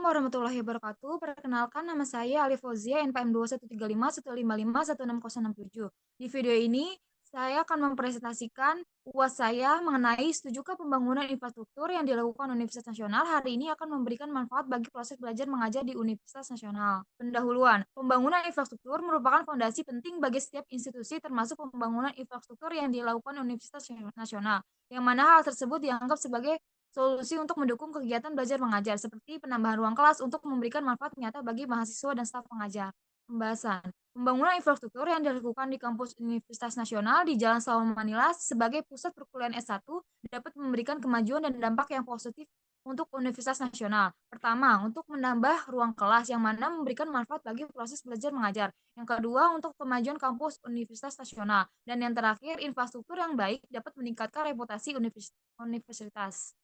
warahmatullahi wabarakatuh. Perkenalkan nama saya Ali Fauzia, NPM 2135 155 16067. Di video ini, saya akan mempresentasikan UAS saya mengenai setujukah pembangunan infrastruktur yang dilakukan Universitas Nasional hari ini akan memberikan manfaat bagi proses belajar mengajar di Universitas Nasional. Pendahuluan, pembangunan infrastruktur merupakan fondasi penting bagi setiap institusi termasuk pembangunan infrastruktur yang dilakukan Universitas Nasional, yang mana hal tersebut dianggap sebagai solusi untuk mendukung kegiatan belajar mengajar, seperti penambahan ruang kelas untuk memberikan manfaat nyata bagi mahasiswa dan staf pengajar. Pembahasan. Pembangunan infrastruktur yang dilakukan di kampus Universitas Nasional di Jalan Salam Manila sebagai pusat perkuliahan S1 dapat memberikan kemajuan dan dampak yang positif untuk Universitas Nasional. Pertama, untuk menambah ruang kelas yang mana memberikan manfaat bagi proses belajar mengajar. Yang kedua, untuk kemajuan kampus Universitas Nasional. Dan yang terakhir, infrastruktur yang baik dapat meningkatkan reputasi universitas.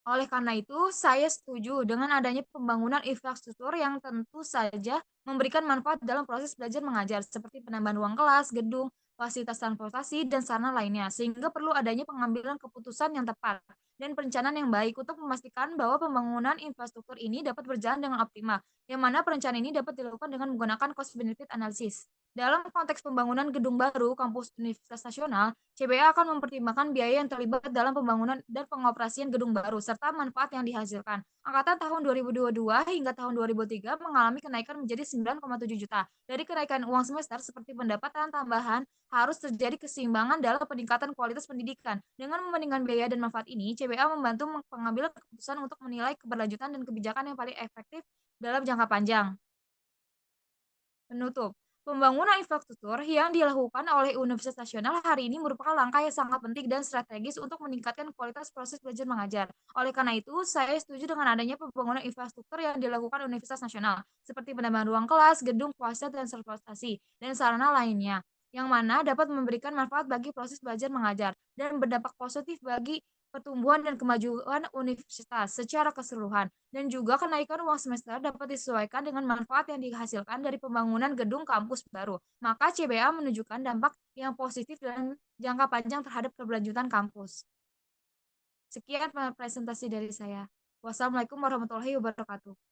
Oleh karena itu, saya setuju dengan adanya pembangunan infrastruktur yang tentu saja memberikan manfaat dalam proses belajar mengajar, seperti penambahan ruang kelas, gedung, fasilitas transportasi, dan sarana lainnya, sehingga perlu adanya pengambilan keputusan yang tepat dan perencanaan yang baik untuk memastikan bahwa pembangunan infrastruktur ini dapat berjalan dengan optimal, yang mana perencanaan ini dapat dilakukan dengan menggunakan cost-benefit analysis. Dalam konteks pembangunan gedung baru kampus Universitas Nasional, CBA akan mempertimbangkan biaya yang terlibat dalam pembangunan dan pengoperasian gedung baru, serta manfaat yang dihasilkan. Angkatan tahun 2022 hingga tahun 2003 mengalami kenaikan menjadi 9,7 juta. Dari kenaikan uang semester seperti pendapatan tambahan, harus terjadi keseimbangan dalam peningkatan kualitas pendidikan. Dengan membandingkan biaya dan manfaat ini, CBA membantu pengambilan keputusan untuk menilai keberlanjutan dan kebijakan yang paling efektif dalam jangka panjang. Penutup, pembangunan infrastruktur yang dilakukan oleh Universitas Nasional hari ini merupakan langkah yang sangat penting dan strategis untuk meningkatkan kualitas proses belajar mengajar. Oleh karena itu, saya setuju dengan adanya pembangunan infrastruktur yang dilakukan Universitas Nasional, seperti penambahan ruang kelas, gedung, fasilitas dan transportasi, dan sarana lainnya, yang mana dapat memberikan manfaat bagi proses belajar mengajar dan berdampak positif bagi pertumbuhan dan kemajuan universitas secara keseluruhan. Dan juga kenaikan uang semester dapat disesuaikan dengan manfaat yang dihasilkan dari pembangunan gedung kampus baru. Maka CBA menunjukkan dampak yang positif dan jangka panjang terhadap keberlanjutan kampus. Sekian presentasi dari saya. Wassalamualaikum warahmatullahi wabarakatuh.